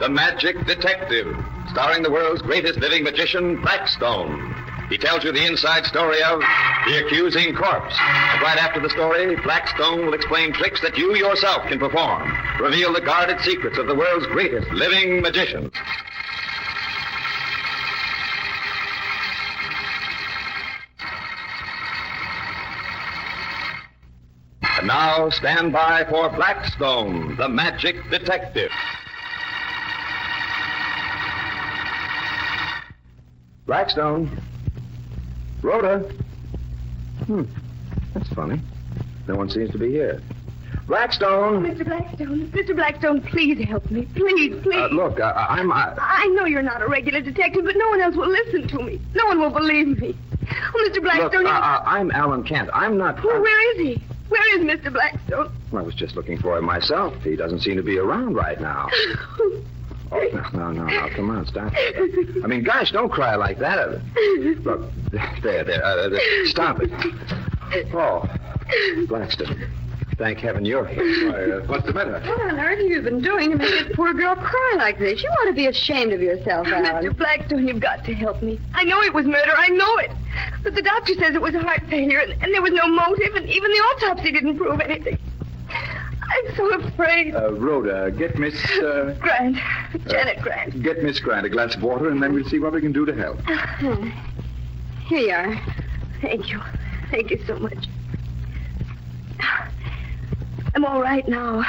The Magic Detective, starring the world's greatest living magician, Blackstone. He tells you the inside story of the accusing corpse. And right after the story, Blackstone will explain tricks that you yourself can perform. Reveal the guarded secrets of the world's greatest living magician. And now, stand by for Blackstone, the Magic Detective. Blackstone. Rhoda. That's funny. No one seems to be here. Blackstone. Mr. Blackstone, please help me. Please. Look, I know you're not a regular detective, but no one else will listen to me. No one will believe me. Oh, Mr. Blackstone, Look, I'm Alan Kent. I'm not... Where is he? Where is Mr. Blackstone? I was just looking for him myself. He doesn't seem to be around right now. Oh, no, come on, stop. I mean, gosh, don't cry like that. Look, there, stop it. Oh, Blackstone, thank heaven you're here. Why, what's the matter? What on earth have you been doing to make this poor girl cry like this? You ought to be ashamed of yourself, Alan. Mr. Blackstone, you've got to help me. I know it was murder, I know it. But the doctor says it was a heart failure, and there was no motive, and even the autopsy didn't prove anything. I'm so afraid. Rhoda, get Miss... Grant. Janet Grant. Get Miss Grant a glass of water, and then we'll see what we can do to help. Here you are. Thank you. Thank you so much. I'm all right now.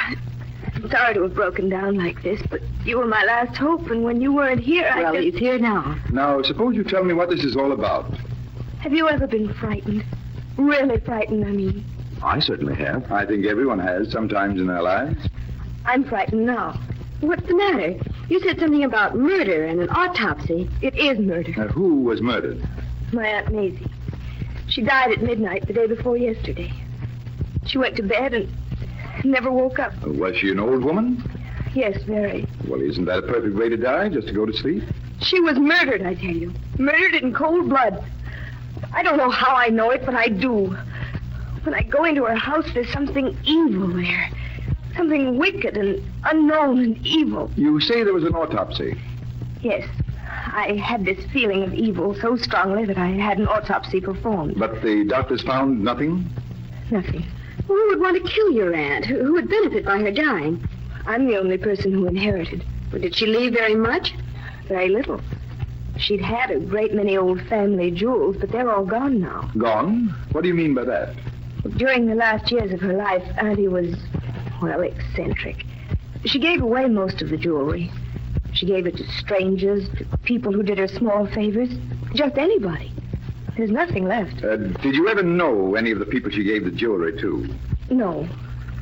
I'm sorry to have broken down like this, but you were my last hope, and when you weren't here, Well, he's here now. Now, suppose you tell me what this is all about. Have you ever been frightened? Really frightened, I mean. I certainly have. I think everyone has sometimes in their lives. I'm frightened now. What's the matter? You said something about murder and an autopsy. It is murder. Now, who was murdered? My Aunt Maisie. She died at midnight the day before yesterday. She went to bed and never woke up. Was she an old woman? Yes, very. Well, isn't that a perfect way to die, just to go to sleep? She was murdered, I tell you. Murdered in cold blood. I don't know how I know it, but I do. When I go into her house, there's something evil there. Something wicked and unknown and evil. You say there was an autopsy. Yes. I had this feeling of evil so strongly that I had an autopsy performed. But the doctors found nothing? Nothing. Well, who would want to kill your aunt? Who would benefit by her dying? I'm the only person who inherited. Well, did she leave very much? Very little. She'd had a great many old family jewels, but they're all gone now. Gone? What do you mean by that? During the last years of her life, Auntie was, well, eccentric. She gave away most of the jewelry. She gave it to strangers, to people who did her small favors, just anybody. There's nothing left. Did you ever know any of the people she gave the jewelry to? No.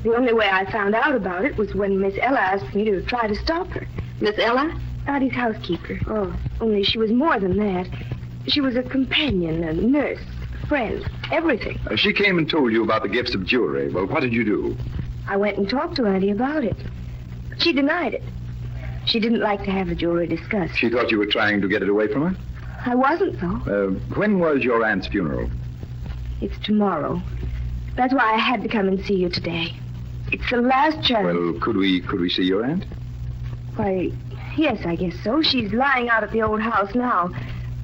The only way I found out about it was when Miss Ella asked me to try to stop her. Miss Ella? Auntie's housekeeper. Oh. Only she was more than that. She was a companion, a nurse, a friend, everything. She came and told you about the gifts of jewelry. Well, what did you do? I went and talked to Auntie about it. She denied it. She didn't like to have the jewelry discussed. She thought you were trying to get it away from her? I wasn't, though. When was your aunt's funeral? It's tomorrow. That's why I had to come and see you today. It's the last chance. Well, could we see your aunt? Why, yes, I guess so. She's lying out at the old house now.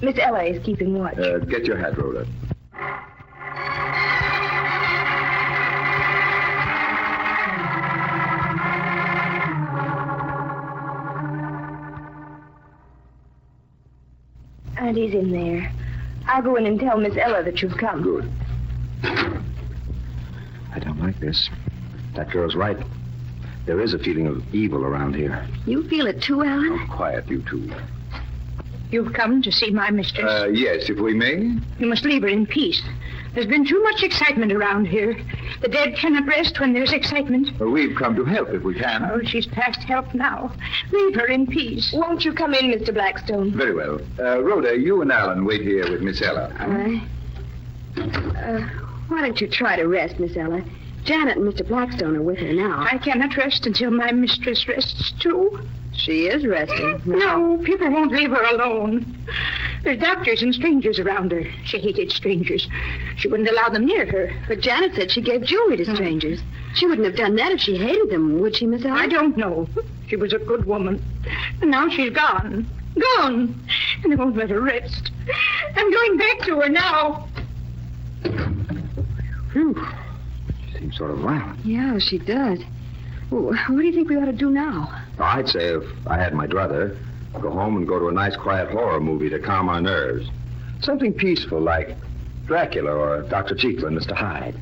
Miss Ella is keeping watch. Get your hat, Rhoda. Auntie's in there. I'll go in and tell Miss Ella that you've come. Good. I don't like this. That girl's right. There is a feeling of evil around here. You feel it too, Alan? Oh, quiet, you two. You've come to see my mistress. Yes, if we may. You must leave her in peace. There's been too much excitement around here. The dead cannot rest when there's excitement. Well, we've come to help if we can. Oh, she's past help now. Leave her in peace. Won't you come in, Mr. Blackstone? Very well. Rhoda, you and Alan wait here with Miss Ella. Why don't you try to rest, Miss Ella? Janet and Mr. Blackstone are with her now. I cannot rest until my mistress rests, too. She is resting. No, people won't leave her alone. There's doctors and strangers around her. She hated strangers. She wouldn't allow them near her. But Janet said she gave jewelry to strangers. She wouldn't have done that if she hated them, would she, Miss Ellen? I don't know. She was a good woman. And now she's gone. Gone. And I won't let her rest. I'm going back to her now. Phew. She seems sort of violent. Yeah, she does. Well, what do you think we ought to do now? I'd say if I had my brother, go home and go to a nice quiet horror movie to calm our nerves. Something peaceful like Dracula or Dr. Jekyll and Mr. Hyde.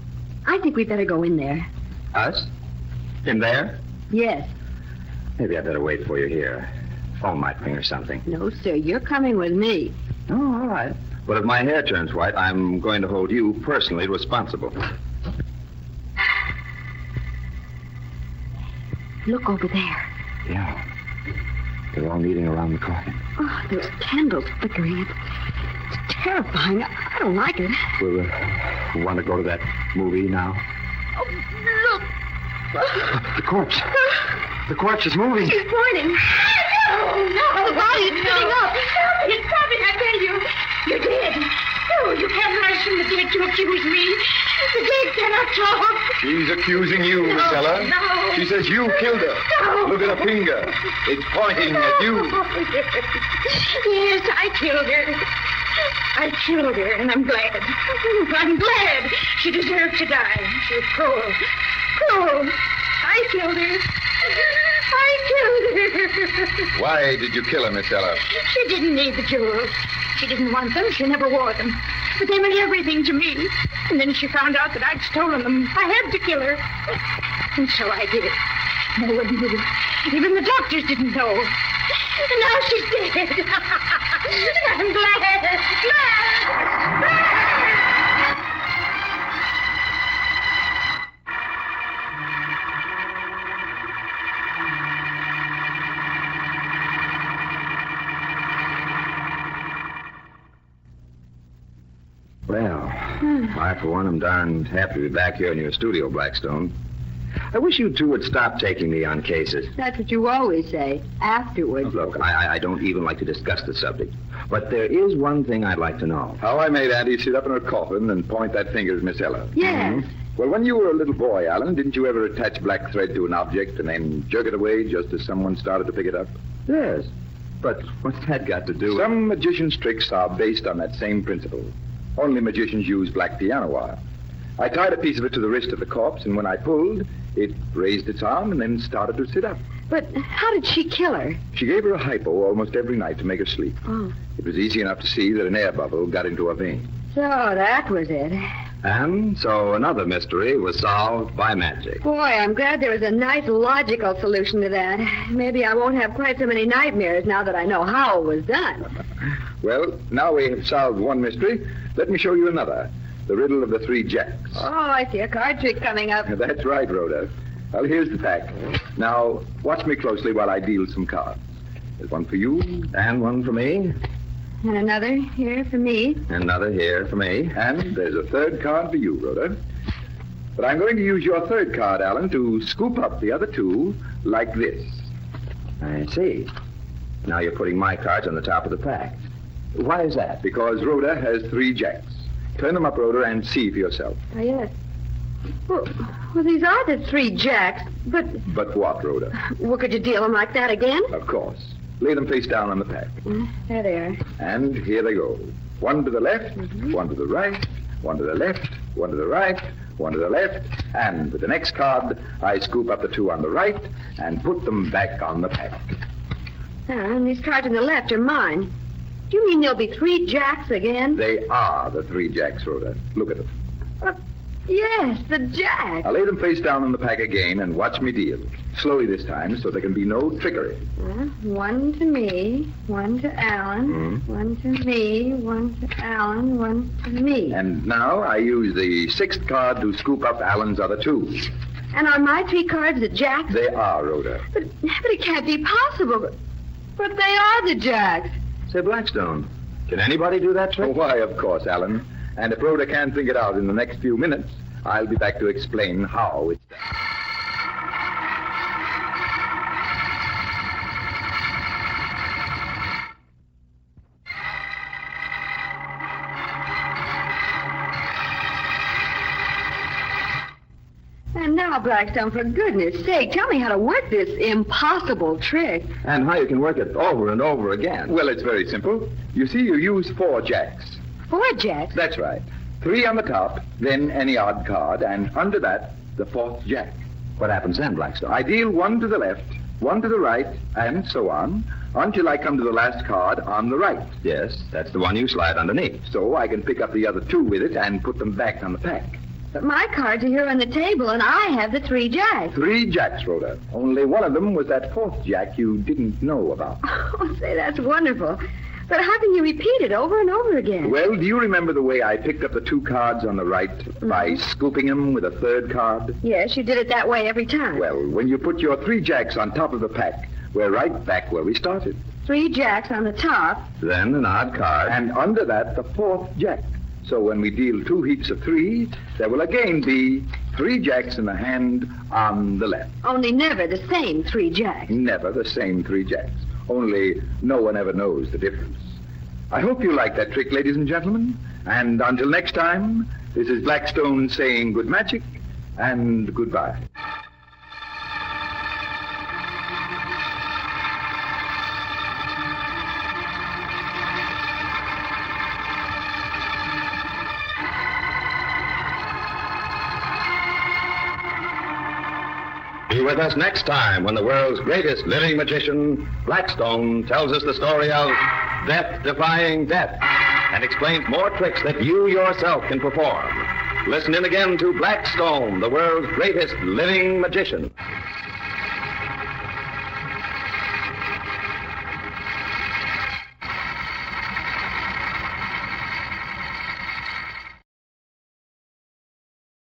I think we'd better go in there. Us? In there? Yes. Maybe I'd better wait for you here. Phone might ring or something. No, sir, you're coming with me. Oh, all right. But if my hair turns white, I'm going to hold you personally responsible. Look over there. Yeah. They're all meeting around the coffin. Oh, there's candles flickering. It's terrifying. I don't like it. We'll want to go to that movie now. Oh, look. The corpse. The corpse is moving. She's pointing. No, why are you sitting up? Stop it, I tell you. You're dead. Oh, you can't rise from the dead to accuse me. The dead cannot talk. She's accusing you, Miss Ella. No. She says you killed her. No. Look at her finger. It's pointing at you. Yes, I killed her. I killed her, and I'm glad. I'm glad. She deserved to die. She was cruel. Cruel. I killed her. I killed her. Why did you kill her, Miss Ella? She didn't need the jewels. She didn't want them. She never wore them. But they meant everything to me. And then she found out that I'd stolen them. I had to kill her. And so I did it. No one knew. Even the doctors didn't know. And now she's dead. I'm glad. Glad. Well, I, for one, am darned happy to be back here in your studio, Blackstone. I wish you two would stop taking me on cases. That's what you always say, afterwards. Look, I don't even like to discuss the subject. But there is one thing I'd like to know. How I made Auntie sit up in her coffin and point that finger at Miss Ella. Yes. Well, when you were a little boy, Alan, didn't you ever attach black thread to an object and then jerk it away just as someone started to pick it up? Yes. But what's that got to do with... Some magicians' tricks are based on that same principle. Only magicians use black piano wire. I tied a piece of it to the wrist of the corpse, and when I pulled, it raised its arm and then started to sit up. But how did she kill her? She gave her a hypo almost every night to make her sleep. Oh. It was easy enough to see that an air bubble got into her vein. So that was it. And so another mystery was solved by magic. Boy, I'm glad there was a nice logical solution to that. Maybe I won't have quite so many nightmares now that I know how it was done. Well, now we have solved one mystery. Let me show you another. The riddle of the 3 jacks. Oh, I see a card trick coming up. That's right, Rhoda. Well, here's the pack. Now, watch me closely while I deal some cards. There's one for you. And one for me. And another here for me. Another here for me. And there's a 3rd card for you, Rhoda. But I'm going to use your 3rd card, Alan, to scoop up the other 2 like this. I see. Now you're putting my cards on the top of the pack. Why is that? Because Rhoda has 3 jacks. Turn them up, Rhoda, and see for yourself. Oh, yes. Well, these are the 3 jacks, but... But what, Rhoda? Well, could you deal them like that again? Of course. Lay them face down on the pack. There they are. And here they go. 1 to the left, 1 to the right, 1 to the left, 1 to the right, 1 to the left. And with the next card, I scoop up the 2 on the right and put them back on the pack. And these cards on the left are mine. Do you mean there'll be 3 jacks again? They are the 3 jacks, Rhoda. Look at them. Yes, the jacks. I'll lay them face down on the pack again and watch me deal. Slowly this time, so there can be no trickery. 1 to me, 1 to Alan, 1 to me, 1 to Alan, 1 to me. And now I use the 6th card to scoop up Alan's other 2. And are my 3 cards the jacks? They are, Rhoda. But it can't be possible. But they are the jacks. Say, Blackstone, can anybody do that trick? Oh, why, of course, Alan. And if Rhoda can't think it out in the next few minutes, I'll be back to explain how it's done. And now, Blackstone, for goodness sake, tell me how to work this impossible trick. And how you can work it over and over again. Well, it's very simple. You see, you use 4 jacks. 4 jacks? That's right. 3 on the top, then any odd card, and under that, the 4th jack. What happens then, Blackstone? I deal 1 to the left, 1 to the right, and so on, until I come to the last card on the right. Yes, that's the one you slide underneath. So I can pick up the other 2 with it and put them back on the pack. But my cards are here on the table, and I have the 3 jacks. 3 jacks, Rhoda. Only one of them was that 4th jack you didn't know about. Oh, say, that's wonderful. But how can you repeat it over and over again? Well, do you remember the way I picked up the 2 cards on the right by scooping them with a 3rd card? Yes, you did it that way every time. Well, when you put your 3 jacks on top of the pack, we're right back where we started. 3 jacks on the top. Then an odd card. And under that, the 4th jack. So when we deal 2 heaps of 3, there will again be 3 jacks in the hand on the left. Only never the same 3 jacks. Never the same 3 jacks. Only no one ever knows the difference. I hope you like that trick, ladies and gentlemen. And until next time, this is Blackstone saying good magic and goodbye. Be with us next time when the world's greatest living magician, Blackstone, tells us the story of death-defying death and explains more tricks that you yourself can perform. Listen in again to Blackstone, the world's greatest living magician.